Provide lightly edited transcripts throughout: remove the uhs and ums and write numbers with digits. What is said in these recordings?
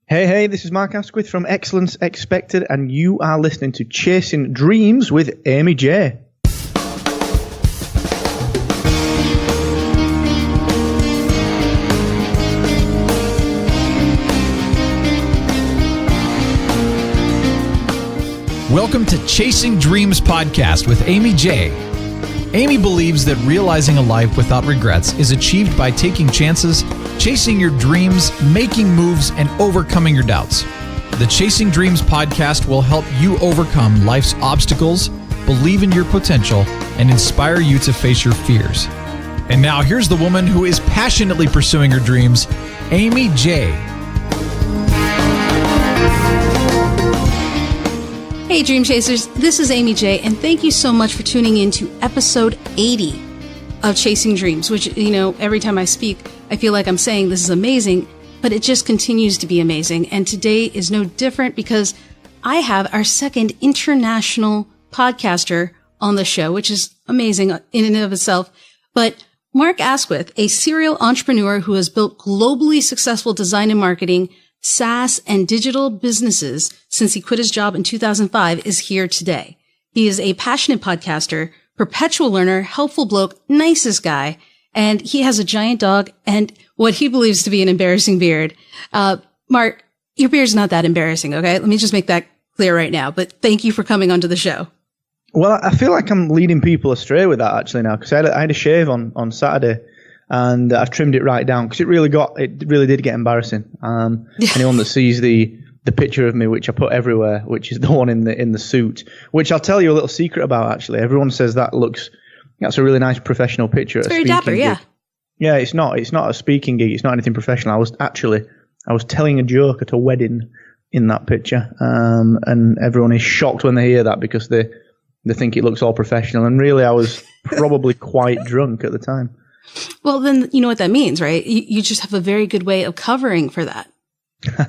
Hey, this is Mark Asquith from Excellence Expected, and you are listening to Chasing Dreams with Amy J. Welcome to Chasing Dreams podcast with Amy J. Amy believes that realizing a life without regrets is achieved by taking chances, chasing your dreams, making moves, and overcoming your doubts. The Chasing Dreams podcast will help you overcome life's obstacles, believe in your potential, and inspire you to face your fears. And now here's the woman who is passionately pursuing her dreams, Amy J. Hey Dream Chasers, this is Amy J, and thank you so much for tuning in to episode 80 of Chasing Dreams, which, every time I speak, I feel like I'm saying this is amazing, but it just continues to be amazing. And today is no different because I have our second international podcaster on the show, which is amazing in and of itself. But Mark Asquith, a serial entrepreneur who has built globally successful design and marketing, SaaS, and digital businesses since he quit his job in 2005, is here today. He is a passionate podcaster, perpetual learner, helpful bloke, nicest guy, and he has a giant dog and what he believes to be an embarrassing beard. Mark, your beard's not that embarrassing, okay? Let me just make that clear right now, but thank you for coming onto the show. Well, I feel like I'm leading people astray with that actually now, because I had a shave on Saturday. And I've trimmed it right down because it really did get embarrassing. Anyone that sees the picture of me, which I put everywhere, which is the one in the suit, which I'll tell you a little secret about actually. Everyone says that's a really nice professional picture. It's very dapper, yeah. Gig. Yeah, it's not a speaking gig. It's not anything professional. I was telling a joke at a wedding in that picture, and everyone is shocked when they hear that because they think it looks all professional. And really, I was probably quite drunk at the time. Well, then you know what that means, right? You just have a very good way of covering for that.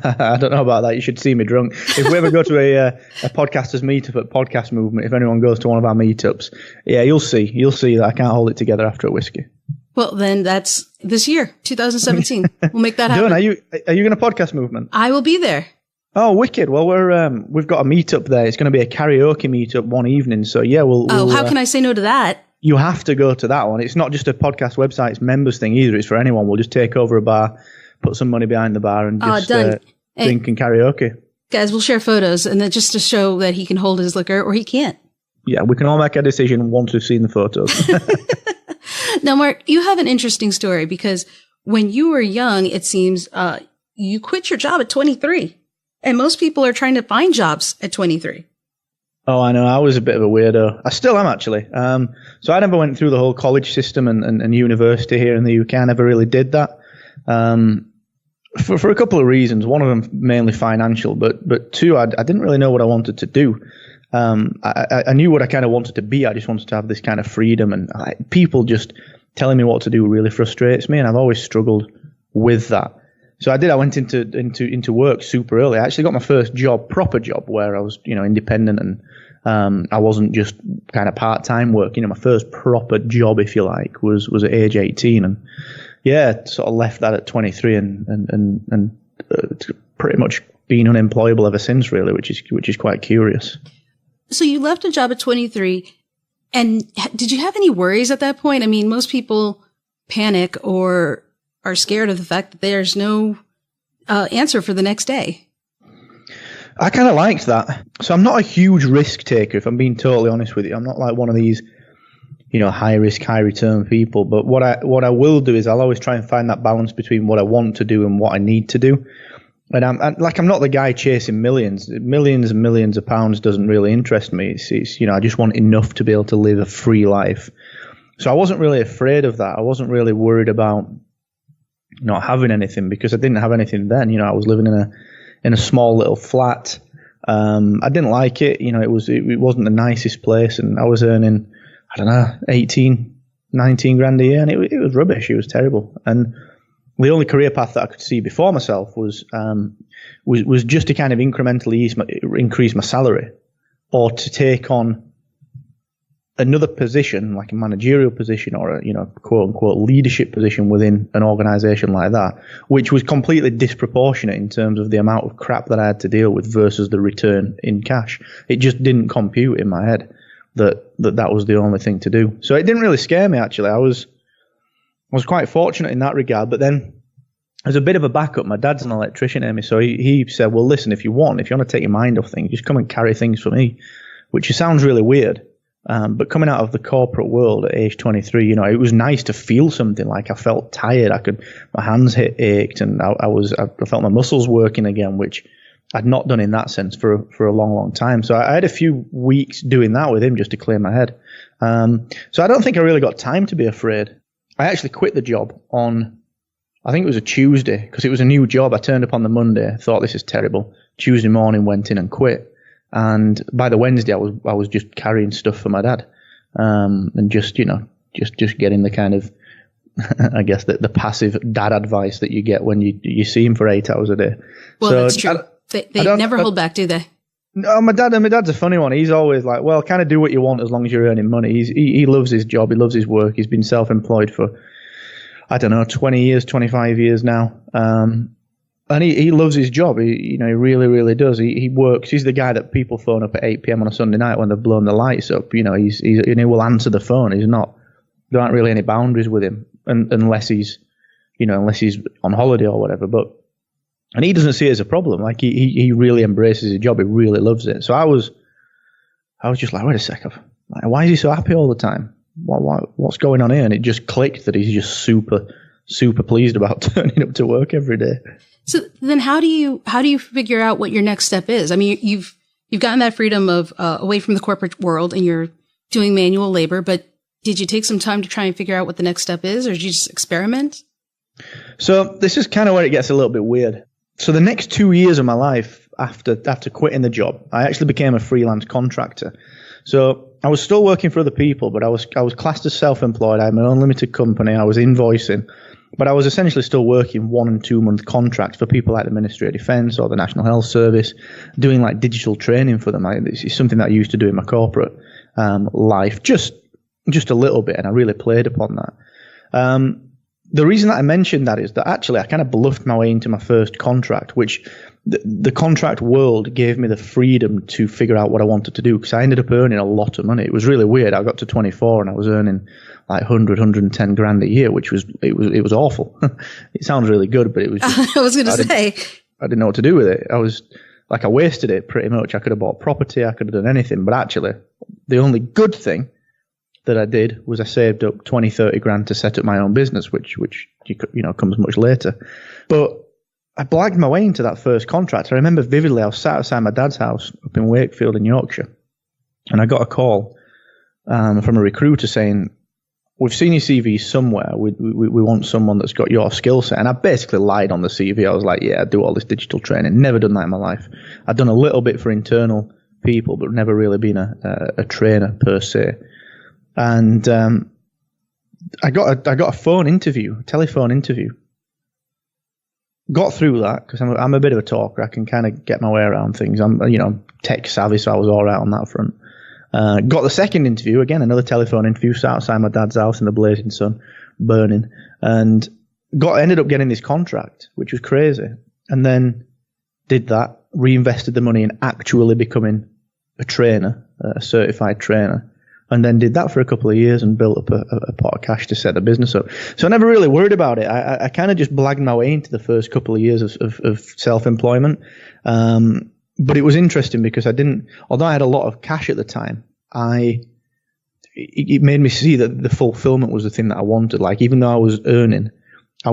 I don't know about that. You should see me drunk. If we ever go to a podcasters meetup at Podcast Movement, if anyone goes to one of our meetups, yeah, you'll see that I can't hold it together after a whiskey. Well, then that's this year, 2017. We'll make that happen. Are you going to Podcast Movement? I will be there. Oh, wicked. Well, we've got a meetup there. It's going to be a karaoke meetup one evening. So yeah, how can I say no to that? You have to go to that one. It's not just a podcast website, it's members thing either. It's for anyone. We'll just take over a bar, put some money behind the bar, and just drink and karaoke. Guys, we'll share photos, and then just to show that he can hold his liquor or he can't. Yeah, we can all make a decision once we've seen the photos. Now, Mark, you have an interesting story because when you were young, it seems you quit your job at 23, and most people are trying to find jobs at 23. Oh, I know. I was a bit of a weirdo. I still am, actually. So I never went through the whole college system and university here in the UK. I never really did that for a couple of reasons. One of them mainly financial, but two, I didn't really know what I wanted to do. I knew what I kind of wanted to be. I just wanted to have this kind of freedom, and people just telling me what to do really frustrates me, and I've always struggled with that. So I went into work super early. I actually got my first proper job, where I was, independent, and I wasn't just kind of part-time work. My first proper job, if you like, was at age 18, and yeah, sort of left that at 23, and pretty much been unemployable ever since, really, which is quite curious. So you left a job at 23, and did you have any worries at that point? I mean, most people panic or are scared of the fact that there's no answer for the next day. I kind of liked that. So I'm not a huge risk taker, if I'm being totally honest with you. I'm not like one of these, high risk, high return people. But what I will do is I'll always try and find that balance between what I want to do and what I need to do. And I'm not the guy chasing millions and millions of pounds doesn't really interest me. It's I just want enough to be able to live a free life. So I wasn't really afraid of that. I wasn't really worried about not having anything, because I didn't have anything then. I was living in a small little flat. I didn't like it. It wasn't the nicest place, and I was earning, 18, 19 grand a year, and it was rubbish. It was terrible. And the only career path that I could see before myself was just to kind of incrementally increase my salary, or to take on another position, like a managerial position or a, quote unquote leadership position within an organization like that, which was completely disproportionate in terms of the amount of crap that I had to deal with versus the return in cash. It just didn't compute in my head that was the only thing to do. So it didn't really scare me, actually. I was quite fortunate in that regard. But then as a bit of a backup, my dad's an electrician, Amy. So he said, well, listen, if you want to take your mind off things, just come and carry things for me, which sounds really weird. But coming out of the corporate world at age 23, it was nice to feel something. Like I felt tired. My hands ached, and I felt my muscles working again, which I'd not done in that sense for a long, long time. So I had a few weeks doing that with him just to clear my head. So I don't think I really got time to be afraid. I actually quit the job on, I think it was a Tuesday, because it was a new job. I turned up on the Monday, thought this is terrible. Tuesday morning, went in and quit. And by the Wednesday, I was just carrying stuff for my dad, and just getting the kind of, I guess the passive dad advice that you get when you see him for 8 hours a day. Well, so that's true. They never hold back, do they? No, my dad's a funny one. He's always like, well, kind of do what you want as long as you're earning money. He loves his job. He loves his work. He's been self-employed for, I don't know, 20 years, 25 years now. And he loves his job. He really, really does. He works. He's the guy that people phone up at 8 p.m. on a Sunday night when they've blown the lights up. He will answer the phone. There aren't really any boundaries with him, unless he's on holiday or whatever. And he doesn't see it as a problem. Like he really embraces his job. He really loves it. So I was just like, wait a second. Like, why is he so happy all the time? What's going on here? And it just clicked that he's just super, super pleased about turning up to work every day. So then how do you figure out what your next step is? I mean, you've gotten that freedom of away from the corporate world and you're doing manual labor, but did you take some time to try and figure out what the next step is, or did you just experiment? So this is kind of where it gets a little bit weird. So the next 2 years of my life after quitting the job, I actually became a freelance contractor. So I was still working for other people, but I was classed as self-employed. I had my own limited company. I was invoicing. But I was essentially still working 1 and 2 month contracts for people like the Ministry of Defence or the National Health Service, doing like digital training for them. It's something that I used to do in my corporate life, just a little bit, and I really played upon that. The reason that I mentioned that is that actually I kind of bluffed my way into my first contract, which the contract world gave me the freedom to figure out what I wanted to do, because I ended up earning a lot of money. It was really weird. I got to 24 and I was earning like 110 grand a year, which was awful. It sounds really good, but it was just, I was going to say, I didn't know what to do with it. I wasted it pretty much. I could have bought property. I could have done anything. But actually, the only good thing that I did was I saved up 20, 30 grand to set up my own business, which comes much later. But I blagged my way into that first contract. I remember vividly, I was sat outside my dad's house up in Wakefield in Yorkshire, and I got a call from a recruiter saying, we've seen your CV somewhere. We want someone that's got your skill set. And I basically lied on the CV. I was like, yeah, I do all this digital training. Never done that in my life. I'd done a little bit for internal people, but never really been a trainer per se. And I got a telephone interview. Got through that because I'm a bit of a talker. I can kind of get my way around things. I'm tech savvy, so I was all right on that front. Got the second interview, again, another telephone interview, sat outside my dad's house in the blazing sun, burning, and ended up getting this contract, which was crazy. And then did that, reinvested the money in actually becoming a trainer, a certified trainer, and then did that for a couple of years and built up a pot of cash to set the business up. So I never really worried about it. I kind of just blagged my way into the first couple of years of self-employment. But it was interesting because although I had a lot of cash at the time, it made me see that the fulfillment was the thing that I wanted. Like, even though I was earning, I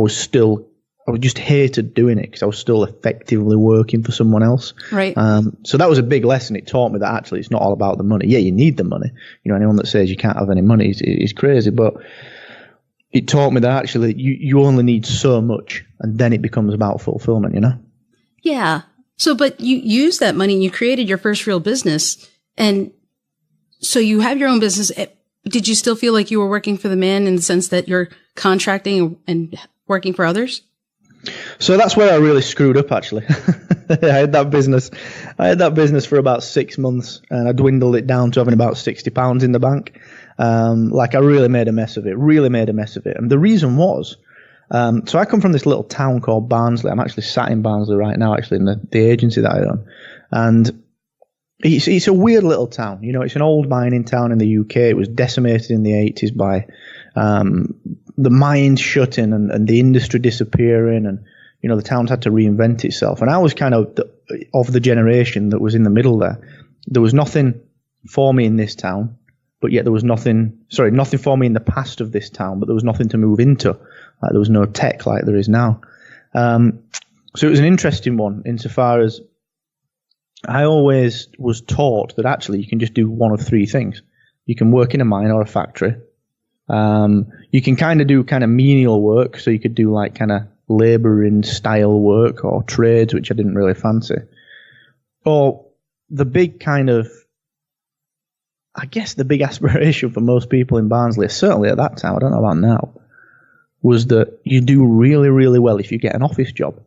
just hated doing it because I was still effectively working for someone else. Right. So that was a big lesson. It taught me that actually it's not all about the money. Yeah, you need the money. Anyone that says you can't have any money is crazy. But it taught me that actually you only need so much, and then it becomes about fulfillment, Yeah. So, but you used that money and you created your first real business. And so you have your own business. Did you still feel like you were working for the man in the sense that you're contracting and working for others? So that's where I really screwed up, actually. I had that business for about 6 months, and I dwindled it down to having about £60 in the bank. I really made a mess of it, And the reason was, so I come from this little town called Barnsley. I'm actually sat in Barnsley right now, actually, in the agency that I own. And it's a weird little town. You know, it's an old mining town in the UK. It was decimated in the 80s by the mines shutting and the industry disappearing, and you know, the town's had to reinvent itself. And I was kind of the generation that was in the middle there. There was nothing for me in this town, but yet there was nothing for me in the past of this town, but there was nothing to move into. Like, there was no tech like there is now. So it was an interesting one insofar as I always was taught that actually you can just do one of three things. You can work in a mine or a factory. You can kind of do menial work. So you could do like kind of labouring style work or trades, which I didn't really fancy. Or the big the big aspiration for most people in Barnsley, certainly at that time, I don't know about now, was that you do really, really well if you get an office job.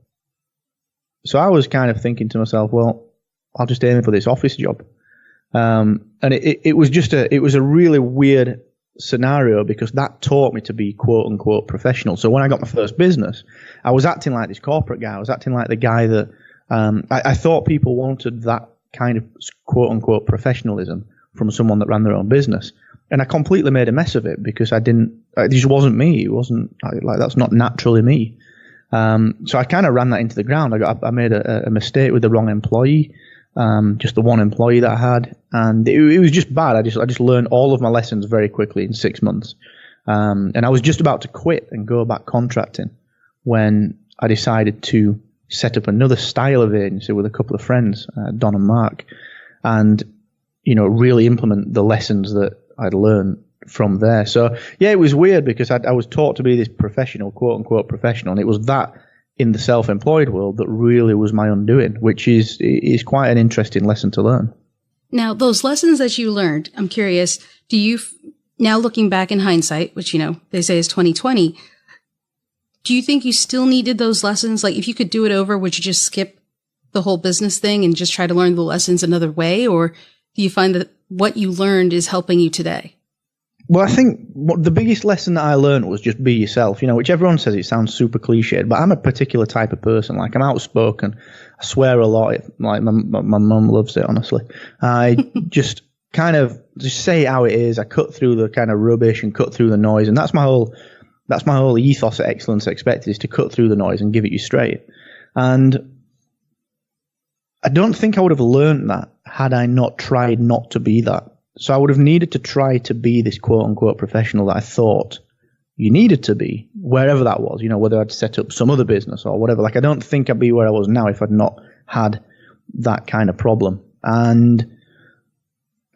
So I was kind of thinking to myself, well, I'll just aim for this office job. And it was a really weird scenario because that taught me to be quote unquote professional. So when I got my first business, I was acting like this corporate guy. I was acting like the guy that I thought people wanted, that kind of quote unquote professionalism from someone that ran their own business. And I completely made a mess of it because it just wasn't me. It wasn't like, that's not naturally me. So I kind of ran that into the ground. I made a mistake with the wrong employee. Just the one employee that I had, and it was just bad. I just learned all of my lessons very quickly in 6 months, and I was just about to quit and go back contracting when I decided to set up another style of agency with a couple of friends, Don and Mark, and really implement the lessons that I'd learned from there. So yeah, it was weird because I was taught to be this professional, quote unquote professional, and it was that in the self-employed world that really was my undoing, which is quite an interesting lesson to learn. Now, those lessons that you learned, I'm curious, do you, now looking back in hindsight, which, they say is 2020, do you think you still needed those lessons? Like, if you could do it over, would you just skip the whole business thing and just try to learn the lessons another way? Or do you find that what you learned is helping you today? Well, I think the biggest lesson that I learned was just be yourself, which everyone says it sounds super cliched, but I'm a particular type of person. Like, I'm outspoken. I swear a lot. Like, my mum loves it, honestly. I just kind of just say it how it is. I cut through the kind of rubbish and cut through the noise. And that's my whole ethos at Excellence Expected, is to cut through the noise and give it you straight. And I don't think I would have learned that had I not tried not to be that. So I would have needed to try to be this quote-unquote professional that I thought you needed to be, wherever that was, whether I'd set up some other business or whatever. Like, I don't think I'd be where I was now if I'd not had that kind of problem. And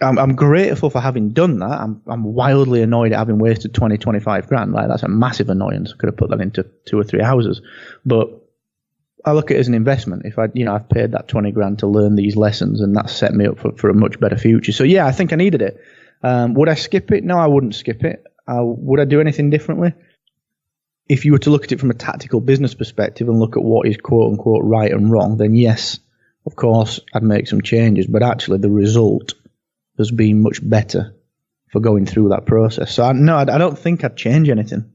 I'm grateful for having done that. I'm wildly annoyed at having wasted 25 grand. Like, that's a massive annoyance. I could have put that into 2 or 3 houses. But I look at it as an investment. If I've paid that 20 grand to learn these lessons, and that's set me up for a much better future. So yeah, I think I needed it. Would I skip it? No, I wouldn't skip it. Would I do anything differently? If you were to look at it from a tactical business perspective and look at what is quote unquote right and wrong, then yes, of course, I'd make some changes. But actually, the result has been much better for going through that process. So I don't think I'd change anything.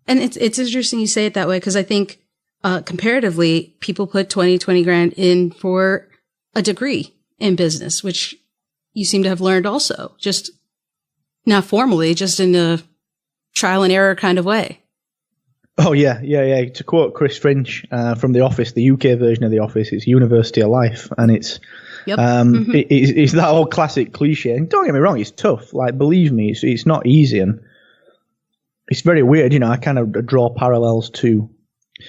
And it's interesting you say it that way, because I think comparatively, people put 20 grand in for a degree in business, which you seem to have learned also, just not formally, just in a trial and error kind of way. Oh, yeah. To quote Chris Finch from The Office, the UK version of The Office, it's University of Life. And it's it's that old classic cliche. And don't get me wrong, it's tough. Like, believe me, it's not easy. And it's very weird. I kind of draw parallels to...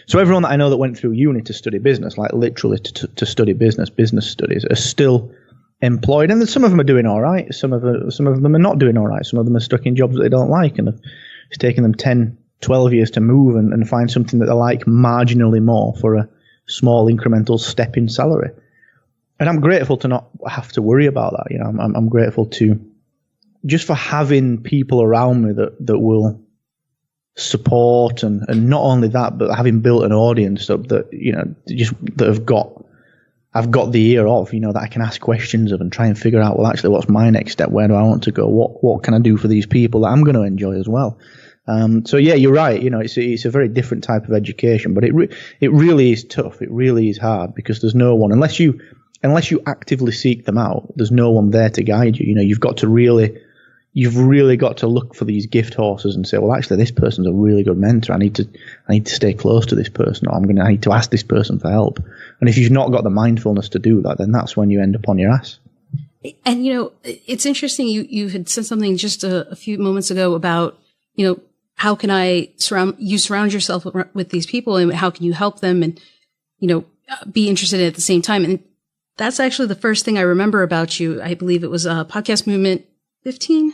So everyone that I know that went through uni to study business, like literally to study business studies, are still employed. And some of them are doing all right. Some of them are not doing all right. Some of them are stuck in jobs that they don't like. And it's taken them 10, 12 years to move and find something that they like marginally more for a small incremental step in salary. And I'm grateful to not have to worry about that. I'm grateful to just for having people around me that will support and not only that, but having built an audience that have got I've got the ear of, that I can ask questions of and try and figure out, well, actually, what's my next step? Where do I want to go? What can I do for these people that I'm going to enjoy as well? So yeah, you're right. It's a very different type of education, but it really is tough. It really is hard because there's no one, unless you actively seek them out, there's no one there to guide you. You've really got to look for these gift horses and say, well, actually, this person's a really good mentor. I need to stay close to this person, or I need to ask this person for help. And if you've not got the mindfulness to do that, then that's when you end up on your ass. And, it's interesting. You had said something just a few moments ago about, how can surround yourself with these people, and how can you help them and, be interested at the same time. And that's actually the first thing I remember about you. I believe it was Podcast Movement 15.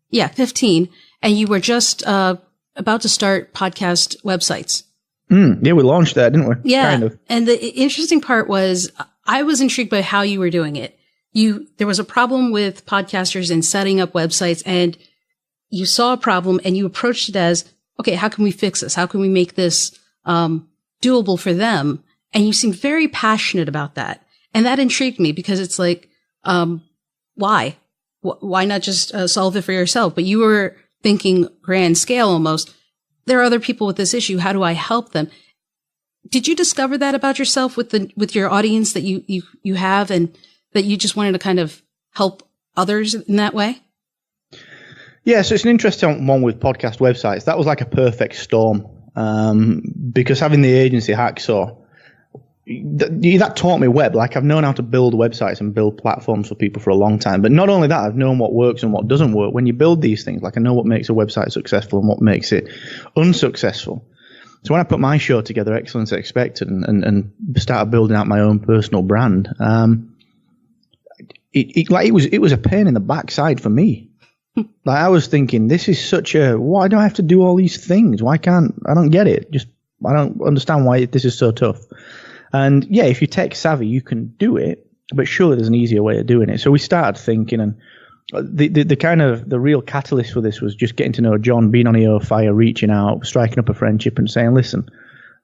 Yeah, 15. And you were just about to start podcast websites. Yeah, we launched that, didn't we? Yeah. Kind of. And the interesting part was I was intrigued by how you were doing it. There was a problem with podcasters in setting up websites, and you saw a problem and you approached it as, okay, how can we fix this? How can we make this doable for them? And you seemed very passionate about that. And that intrigued me because it's like, why? Why not just solve it for yourself? But you were thinking grand scale almost. There are other people with this issue. How do I help them? Did you discover that about yourself with your audience that you have, and that you just wanted to kind of help others in that way? Yeah, so it's an interesting one with podcast websites. That was like a perfect storm because having the agency Hacksaw, that taught me web. Like, I've known how to build websites and build platforms for people for a long time. But not only that, I've known what works and what doesn't work. When you build these things, like, I know what makes a website successful and what makes it unsuccessful. So when I put my show together, Excellence Expected, and started building out my own personal brand, it was a pain in the backside for me. Like, I was thinking, this is why do I have to do all these things? I don't get it. I don't understand why this is so tough. And yeah, if you're tech savvy, you can do it, but surely there's an easier way of doing it. So we started thinking, and the real catalyst for this was just getting to know John, being on EO Fire, reaching out, striking up a friendship and saying, listen,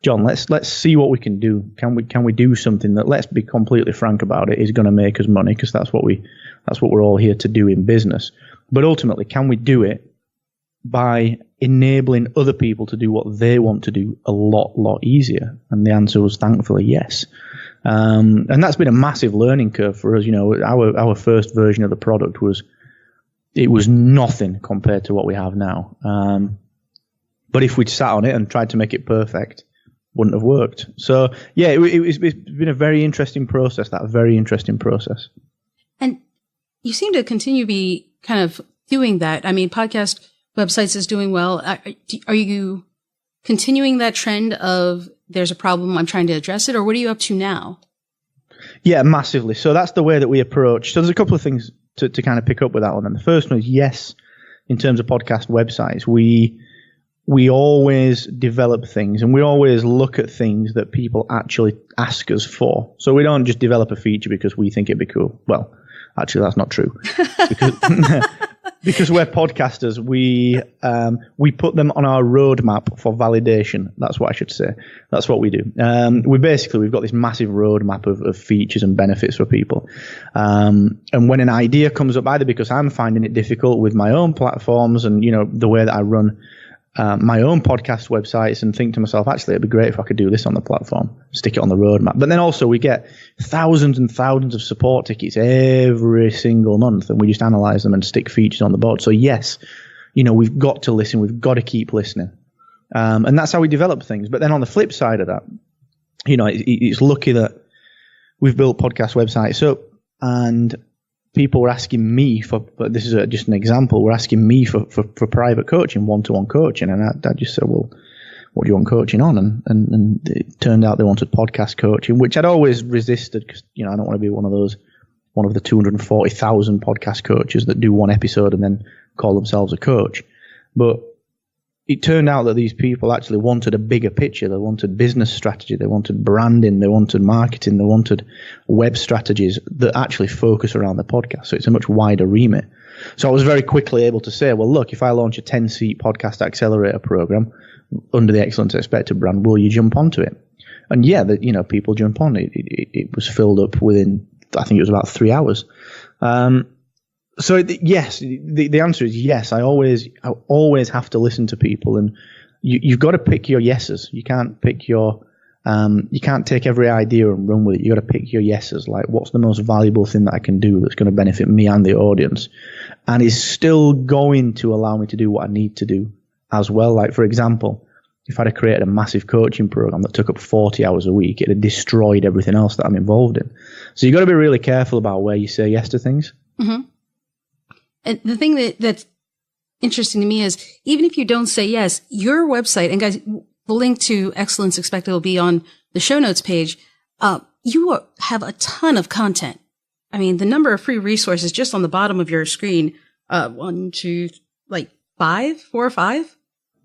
John, let's see what we can do. Can we do something that, let's be completely frank about it, is going to make us money? Because that's what we're all here to do in business. But ultimately, can we do it by enabling other people to do what they want to do a lot easier? And the answer was thankfully yes. And that's been a massive learning curve for us. Our first version of the product was nothing compared to what we have now. But if we'd sat on it and tried to make it perfect, wouldn't have worked. So yeah, it's been a very interesting process. And you seem to continue to be kind of doing that. I mean, podcast websites is doing well. Are you continuing that trend of there's a problem, I'm trying to address it, or what are you up to now? Yeah, massively. So that's the way that we approach. So there's a couple of things to kind of pick up with that one. And the first one is, yes, in terms of podcast websites, we always develop things, and we always look at things that people actually ask us for. So we don't just develop a feature because we think it'd be cool. Well, actually, that's not true. Because we're podcasters, we put them on our roadmap for validation. That's what I should say. That's what we do. We've got this massive roadmap of features and benefits for people. And when an idea comes up, either because I'm finding it difficult with my own platforms and, the way that I run my own podcast websites, and think to myself, actually, it'd be great if I could do this on the platform, stick it on the roadmap. But then also we get thousands and thousands of support tickets every single month, and we just analyze them and stick features on the board. So yes, we've got to listen. We've got to keep listening. And that's how we develop things. But then on the flip side of that, it's lucky that we've built podcast websites up, and people were asking me but this is just an example, we're asking me for private coaching, one-to-one coaching. And I just said, well, what do you want coaching on? And it turned out they wanted podcast coaching, which I'd always resisted because, I don't want to be one of the 240,000 podcast coaches that do one episode and then call themselves a coach. But it turned out that these people actually wanted a bigger picture. They wanted business strategy. They wanted branding. They wanted marketing. They wanted web strategies that actually focus around the podcast. So it's a much wider remit. So I was very quickly able to say, well, look, if I launch a 10-seat podcast accelerator program under the Excellence Expected brand, will you jump onto it? And yeah, people jump on it. It was filled up within, I think it was about 3 hours. Yes, the answer is yes. I always have to listen to people, and you've got to pick your yeses. You can't pick you can't take every idea and run with it. You got to pick your yeses. Like, what's the most valuable thing that I can do that's going to benefit me and the audience, and is still going to allow me to do what I need to do as well. Like, for example, if I'd have created a massive coaching program that took up 40 hours a week, it'd have destroyed everything else that I'm involved in. So you got to be really careful about where you say yes to things. Mm-hmm. And the thing that's interesting to me is, even if you don't say yes, your website, and guys, the link to Excellence Expected will be on the show notes page. You have a ton of content. I mean, the number of free resources just on the bottom of your screen, 4 or 5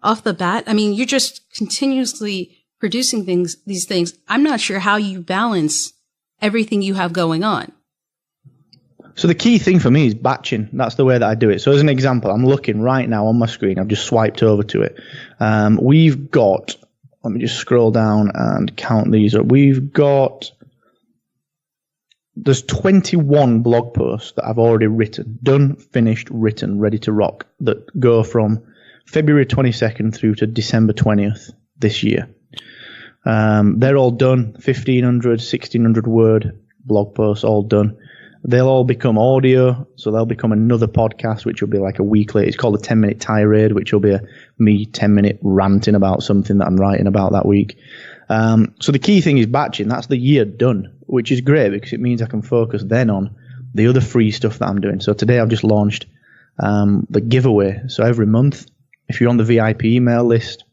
off the bat. I mean, you're just continuously producing these things. I'm not sure how you balance everything you have going on. So the key thing for me is batching. That's the way that I do it. So as an example, I'm looking right now on my screen. I've just swiped over to it. We've got, let me just scroll down and count these up. There's 21 blog posts that I've already written, done, finished, written, ready to rock, that go from February 22nd through to December 20th this year. They're all done, 1,500, 1,600 word blog posts, all done. They'll all become audio, so they'll become another podcast, which will be like a week later. It's called a 10-minute tirade, which will be me 10-minute ranting about something that I'm writing about that week. So the key thing is batching. That's the year done, which is great because it means I can focus then on the other free stuff that I'm doing. So today I've just launched the giveaway. So every month, if you're on the VIP email list,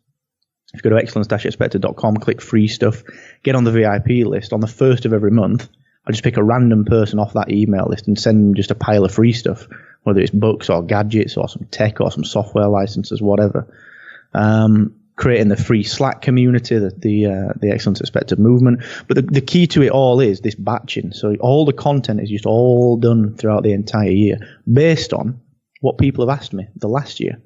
if you go to excellence-expected.com, click free stuff, get on the VIP list. On the first of every month, I just pick a random person off that email list and send them just a pile of free stuff, whether it's books or gadgets or some tech or some software licenses, whatever. Creating the free Slack community, the Excellence Expected movement. But the key to it all is this batching. So all the content is just all done throughout the entire year based on what people have asked me the last year.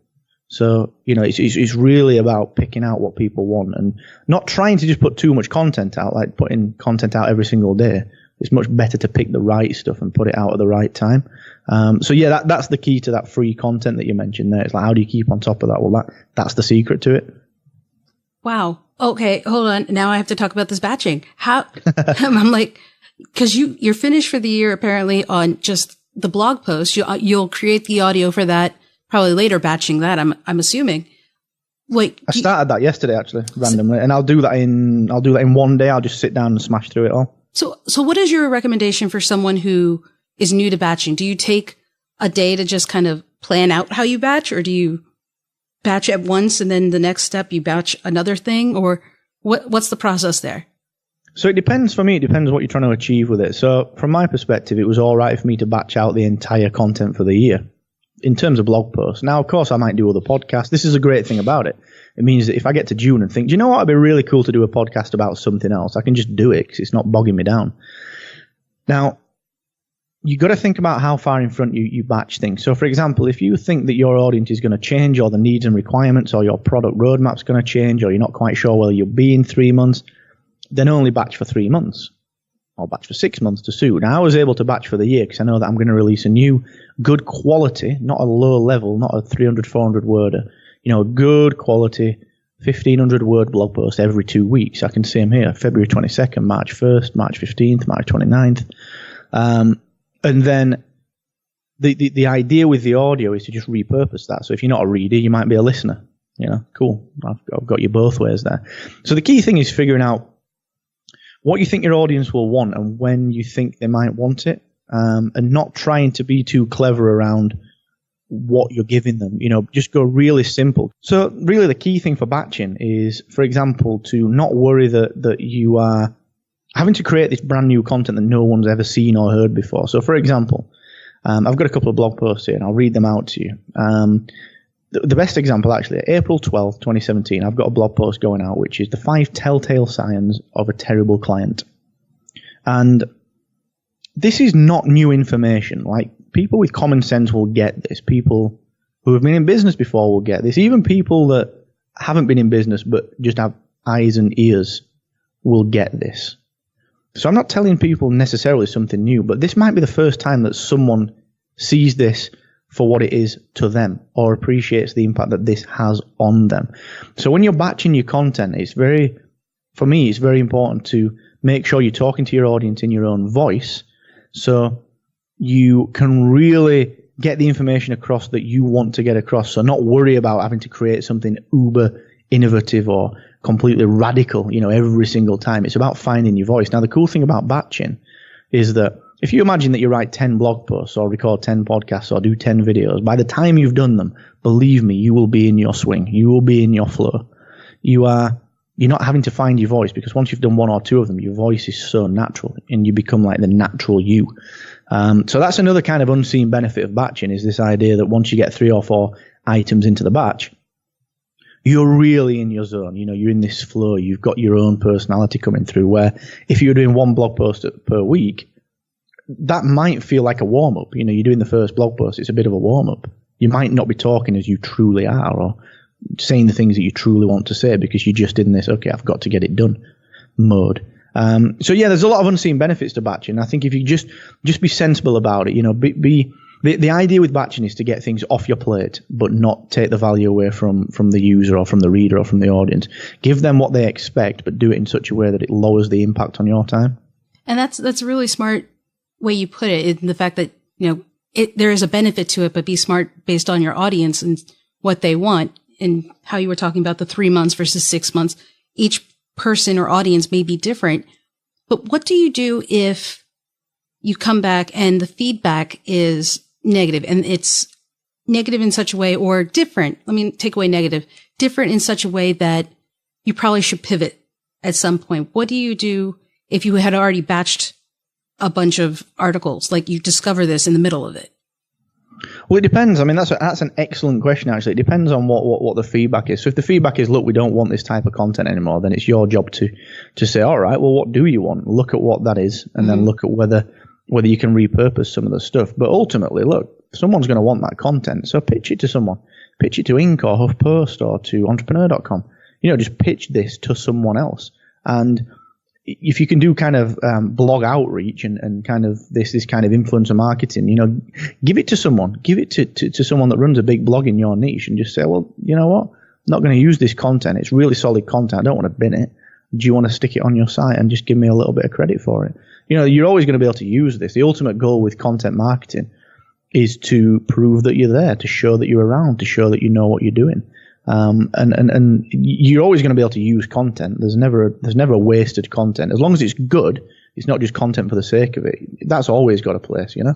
So, it's really about picking out what people want and not trying to just put too much content out, like putting content out every single day. It's much better to pick the right stuff and put it out at the right time. That's the key to that free content that you mentioned there. It's like, how do you keep on top of that? Well, that's the secret to it. Wow. Okay, hold on. Now I have to talk about this batching. How? I'm like, because you're finished for the year apparently on just the blog post. You'll create the audio for that, probably later batching that. I'm assuming. Wait, I started that yesterday actually, randomly, and I'll do that in one day. I'll just sit down and smash through it all. So what is your recommendation for someone who is new to batching? Do you take a day to just kind of plan out how you batch, or do you batch at once and then the next step you batch another thing, or what's the process there? So it depends for me. It depends what you're trying to achieve with it. So from my perspective, it was all right for me to batch out the entire content for the year in terms of blog posts. Now, of course, I might do other podcasts. This is a great thing about it. It means that if I get to June and think, do you know what, it'd be really cool to do a podcast about something else, I can just do it because it's not bogging me down. Now, you got to think about how far in front you batch things. So, for example, if you think that your audience is going to change, or the needs and requirements, or your product roadmap's going to change, or you're not quite sure whether you'll be in 3 months, then only batch for 3 months, or batch for 6 months to suit. Now, I was able to batch for the year because I know that I'm going to release a new good quality, not a low level, not a 300, 400 worder, good quality 1,500 word blog post every 2 weeks. I can see them here, February 22nd, March 1st, March 15th, March 29th. And then the idea with the audio is to just repurpose that. So if you're not a reader, you might be a listener. Cool. I've got you both ways there. So the key thing is figuring out what you think your audience will want and when you think they might want it, and not trying to be too clever around what you're giving them. Just go really simple. So really the key thing for batching is, for example, to not worry that you are having to create this brand new content that no one's ever seen or heard before. So for example, I've got a couple of blog posts here and I'll read them out to you. The best example, actually, April 12th, 2017, I've got a blog post going out, which is the 5 telltale signs of a terrible client. And this is not new information. Like, people with common sense will get this. People who have been in business before will get this. Even people that haven't been in business but just have eyes and ears will get this. So I'm not telling people necessarily something new, but this might be the first time that someone sees this for what it is to them, or appreciates the impact that this has on them. So when you're batching your content, for me, it's very important to make sure you're talking to your audience in your own voice, so you can really get the information across that you want to get across. So not worry about having to create something uber innovative or completely radical, every single time. It's about finding your voice. Now, the cool thing about batching is that if you imagine that you write 10 blog posts or record 10 podcasts or do 10 videos, by the time you've done them, believe me, you will be in your swing. You will be in your flow. You're not having to find your voice, because once you've done one or two of them, your voice is so natural and you become like the natural you. So that's another kind of unseen benefit of batching, is this idea that once you get 3 or 4 items into the batch, you're really in your zone. You're in this flow. You've got your own personality coming through, where if you're doing one blog post per week, that might feel like a warm-up. You're doing the first blog post, it's a bit of a warm-up. You might not be talking as you truly are, or saying the things that you truly want to say, because you're just in this, okay, I've got to get it done mode. So yeah, there's a lot of unseen benefits to batching. I think if you just be sensible about it, the idea with batching is to get things off your plate, but not take the value away from the user or from the reader or from the audience. Give them what they expect, but do it in such a way that it lowers the impact on your time. And that's a really smart way you put it, in the fact that, there is a benefit to it, but be smart based on your audience and what they want, and how you were talking about the 3 months versus 6 months. Each person or audience may be different, but what do you do if you come back and the feedback is negative, and it's negative in such a way, or different? Let me take away negative, different in such a way that you probably should pivot at some point. What do you do if you had already batched a bunch of articles, like you discover this in the middle of it? Well, it depends. I mean, that's an excellent question, actually. It depends on what the feedback is. So if the feedback is, look, we don't want this type of content anymore, then it's your job to say, all right, well, what do you want? Look at what that is, and then look at whether you can repurpose some of the stuff. But ultimately, look, someone's going to want that content, so pitch it to someone. Pitch it to Inc. or HuffPost or to entrepreneur.com. Just pitch this to someone else. And if you can do kind of blog outreach and kind of this kind of influencer marketing, give it to someone. Give it to someone that runs a big blog in your niche, and just say, well, you know what? I'm not going to use this content. It's really solid content. I don't want to bin it. Do you want to stick it on your site and just give me a little bit of credit for it? You're always going to be able to use this. The ultimate goal with content marketing is to prove that you're there, to show that you're around, to show that you know what you're doing. And you're always going to be able to use content. There's never wasted content. As long as it's good, it's not just content for the sake of it. That's always got a place, Well,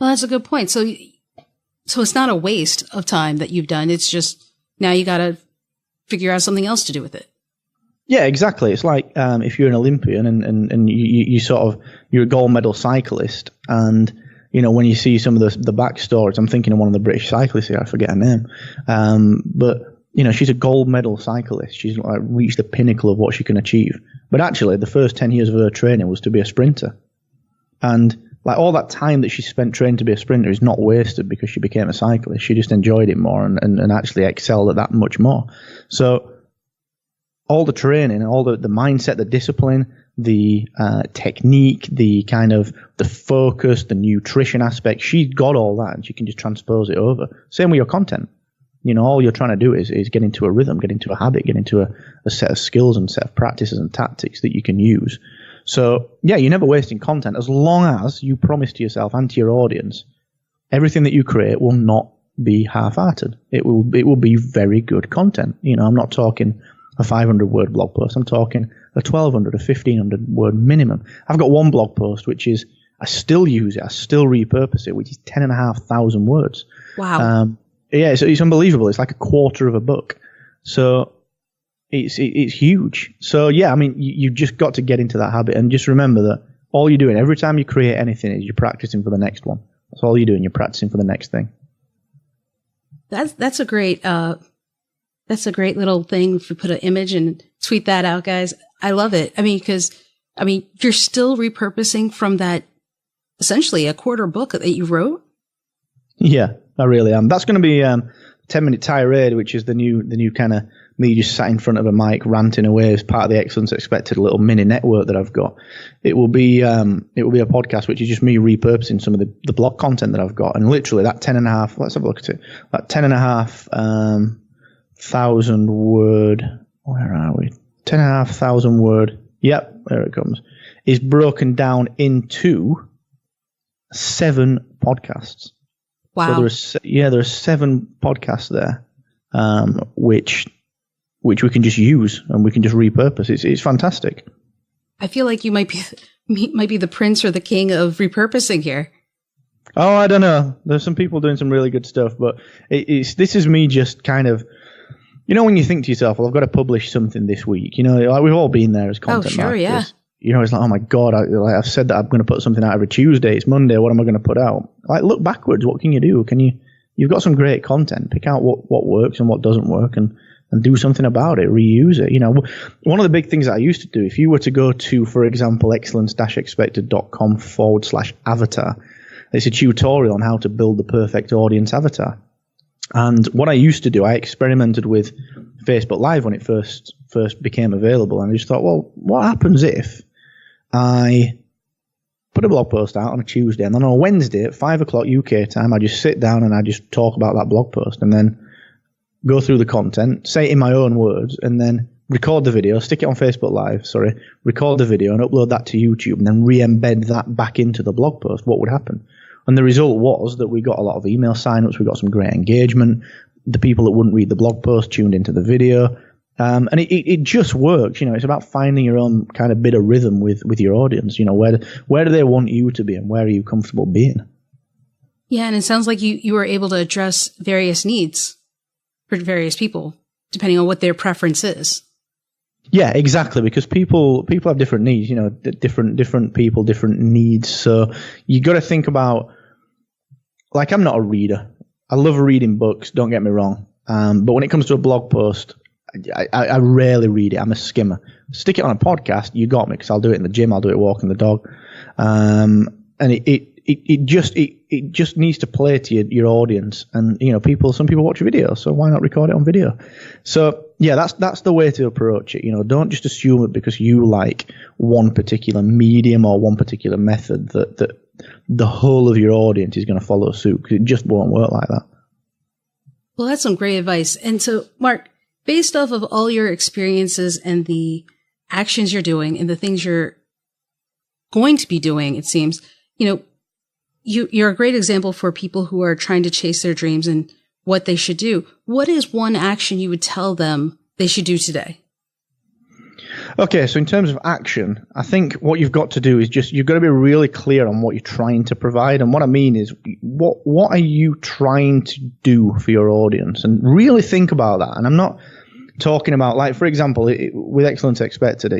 that's a good point. So it's not a waste of time that you've done. It's just, now you got to figure out something else to do with it. Yeah, exactly. It's like if you're an Olympian and you're a gold medal cyclist, and when you see some of the backstories, I'm thinking of one of the British cyclists here, I forget her name, but she's a gold medal cyclist. She's like reached the pinnacle of what she can achieve. But actually, the first 10 years of her training was to be a sprinter, and like all that time that she spent training to be a sprinter is not wasted because she became a cyclist. She just enjoyed it more and actually excelled at that much more. So all the training, all the mindset, the discipline, the technique, the kind of the focus, the nutrition aspect, she's got all that, and she can just transpose it over. Same with your content. All you're trying to do is get into a rhythm, get into a habit, get into a set of skills and set of practices and tactics that you can use. So yeah, you're never wasting content as long as you promise to yourself and to your audience, everything that you create will not be half-hearted. It will be very good content. I'm not talking a 500-word blog post. I'm talking a 1,200, a 1,500-word minimum. I've got one blog post, which is, I still use it, I still repurpose it, which is 10,500 words. Wow. Yeah, it's unbelievable. It's like a quarter of a book. So it's huge. So yeah, I mean, you've just got to get into that habit, and just remember that all you're doing every time you create anything is you're practicing for the next one. That's all you're doing. You're practicing for the next thing. That's a great little thing. If you put an image and tweet that out, guys, I love it. I mean, because you're still repurposing from that, essentially a quarter book that you wrote. Yeah, I really am. That's going to be 10-minute tirade, which is the new kind of me just sat in front of a mic ranting away as part of the Excellence Expected little mini network that I've got. It will be a podcast which is just me repurposing some of the blog content that I've got, and literally that 10.5. Let's have a look at it. That 10.5 thousand word. Where are we? 10,500 word. Yep, there it comes. Is broken down into 7 podcasts. Wow. So there are 7 podcasts there, which we can just use and we can just repurpose. It's fantastic. I feel like you might be the prince or the king of repurposing here. Oh, I don't know. There's some people doing some really good stuff, but this is me just kind of, when you think to yourself, well, I've got to publish something this week. Like we've all been there as content marketers. Yeah. It's like, oh my God, I've said that I'm going to put something out every Tuesday. It's Monday. What am I going to put out? Like, look backwards. What can you do? You've got some great content. Pick out what works and what doesn't work and do something about it. Reuse it. One of the big things that I used to do, if you were to go to, for example, excellence-expected.com/avatar, it's a tutorial on how to build the perfect audience avatar. And what I used to do, I experimented with Facebook Live when it first became available. And I just thought, well, what happens if I put a blog post out on a Tuesday, and then on a Wednesday at 5 o'clock UK time, I just sit down and I just talk about that blog post and then go through the content, say it in my own words, and then record the video, stick it on Facebook Live, record the video and upload that to YouTube and then re-embed that back into the blog post. What would happen? And the result was that we got a lot of email signups, we got some great engagement. The people that wouldn't read the blog post tuned into the video. And it just works. It's about finding your own kind of bit of rhythm with your audience. Where do they want you to be and where are you comfortable being? Yeah, and it sounds like you were able to address various needs for various people, depending on what their preference is. Yeah, exactly, because people have different needs, different people, different needs. So you got to think about, like, I'm not a reader. I love reading books, don't get me wrong. But when it comes to a blog post, I rarely read it. I'm a skimmer. Stick it on a podcast, you got me, because I'll do it in the gym, I'll do it walking the dog. And it just needs to play to your audience. And, some people watch videos, so why not record it on video? So yeah, that's the way to approach it. Don't just assume it because you like one particular medium or one particular method that the whole of your audience is going to follow suit, because it just won't work like that. Well, that's some great advice. And so, Mark, based off of all your experiences and the actions you're doing and the things you're going to be doing, it seems, you're a great example for people who are trying to chase their dreams and what they should do. What is one action you would tell them they should do today? Okay, so in terms of action, I think what you've got to do is you've got to be really clear on what you're trying to provide. And what I mean is, what are you trying to do for your audience? And really think about that. And I'm not talking about, like, for example, with Excellence Expected,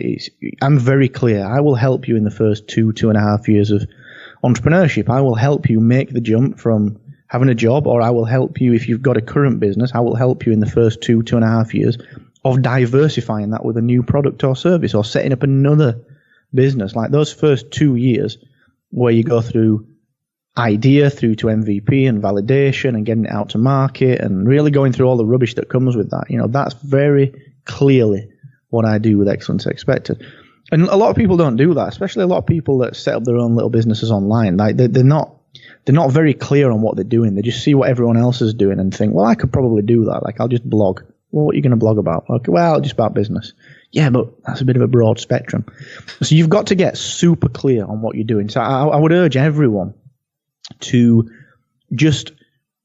I'm very clear. I will help you in the first 2.5 years of entrepreneurship. I will help you make the jump from having a job, or I will help you if you've got a current business. I will help you in the first 2.5 years of diversifying that with a new product or service, or setting up another business. Like those first 2 years where you go through idea through to MVP and validation and getting it out to market and really going through all the rubbish that comes with that. That's very clearly what I do with Excellence Expected. And a lot of people don't do that, especially a lot of people that set up their own little businesses online. Like they're not very clear on what they're doing. They just see what everyone else is doing and think, well, I could probably do that. Like, I'll just blog. Well, what are you going to blog about? Okay, well, just about business. Yeah, but that's a bit of a broad spectrum. So you've got to get super clear on what you're doing. So I would urge everyone to just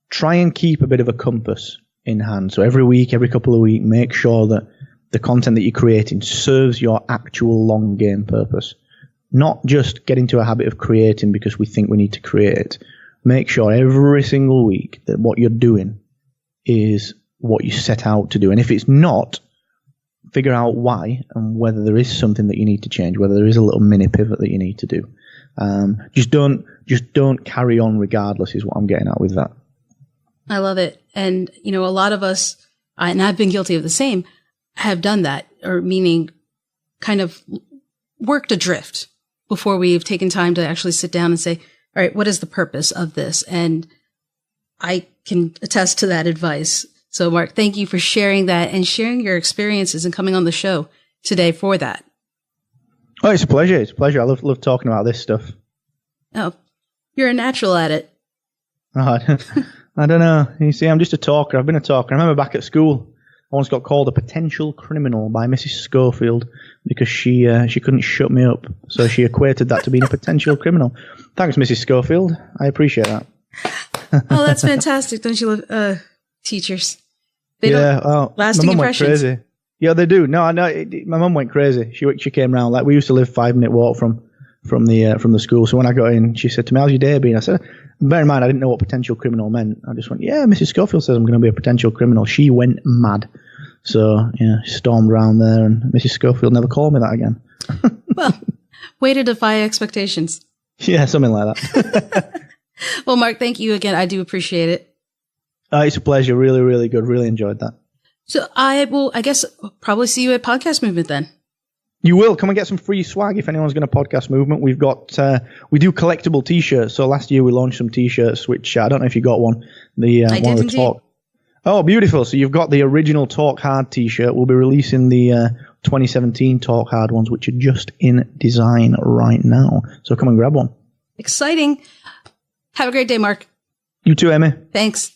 try and keep a bit of a compass in hand. So every week, every couple of weeks, make sure that the content that you're creating serves your actual long game purpose. Not just get into a habit of creating because we think we need to create. Make sure every single week that what you're doing is what you set out to do. And if it's not, figure out why and whether there is something that you need to change, whether there is a little mini pivot that you need to do. Just don't carry on regardless is what I'm getting at with that. I love it. And, a lot of us, and I've been guilty of the same, have done that, or meaning kind of worked adrift before we've taken time to actually sit down and say, all right, what is the purpose of this? And I can attest to that advice. So, Mark, thank you for sharing that and sharing your experiences and coming on the show today for that. Oh, it's a pleasure. It's a pleasure. I love talking about this stuff. Oh, you're a natural at it. Oh, I don't know. You see, I'm just a talker. I've been a talker. I remember back at school, I once got called a potential criminal by Mrs. Schofield because she couldn't shut me up. So she equated that to being a potential criminal. Thanks, Mrs. Schofield. I appreciate that. Oh, that's fantastic. Don't you love teachers? They lasting my mum impressions. went crazy. Yeah, they do. No, I know. My mum went crazy. She came round. Like, we used to live 5-minute walk from the school. So when I got in, she said to me, "How's your day been?" I said, bear in mind, I didn't know what potential criminal meant. I just went, "Yeah, Mrs. Schofield says I'm going to be a potential criminal." She went mad. So, yeah, she stormed around there, and Mrs. Schofield never called me that again. Well, way to defy expectations. Yeah, something like that. Well, Mark, thank you again. I do appreciate it. It's a pleasure. Really, really good. Really enjoyed that. So I will, I guess, probably see you at Podcast Movement then. You will. Come and get some free swag if anyone's going to Podcast Movement. We've got, we do collectible T-shirts. So last year we launched some T-shirts, which I don't know if you got one. I did indeed. Talk. Oh, beautiful. So you've got the original Talk Hard T-shirt. We'll be releasing the 2017 Talk Hard ones, which are just in design right now. So come and grab one. Exciting. Have a great day, Mark. You too, Emmy. Thanks.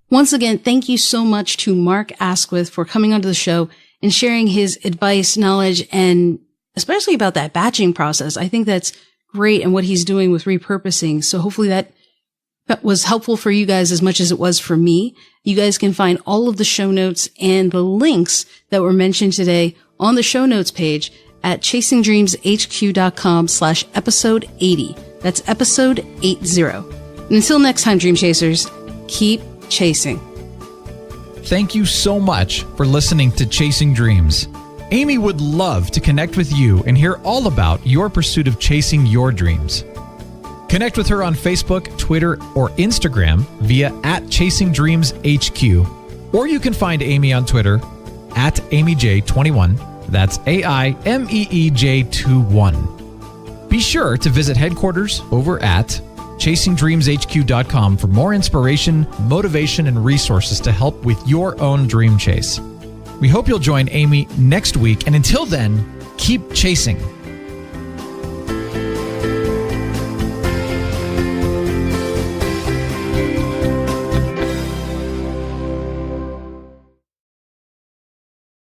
Once again, thank you so much to Mark Asquith for coming onto the show and sharing his advice, knowledge, and especially about that batching process. I think that's great and what he's doing with repurposing. So hopefully that was helpful for you guys as much as it was for me. You guys can find all of the show notes and the links that were mentioned today on the show notes page at chasingdreamshq.com/episode 80. That's episode 80. And until next time, Dream Chasers, keep chasing. Thank you so much for listening to Chasing Dreams. Amy would love to connect with you and hear all about your pursuit of chasing your dreams. Connect with her on Facebook, Twitter, or Instagram via @ChasingDreamsHQ. Or you can find Amy on Twitter @AmyJ21. That's AIMEEJ21. Be sure to visit headquarters over at chasingdreamshq.com for more inspiration, motivation, and resources to help with your own dream chase. We hope you'll join Amy next week, and until then, keep chasing.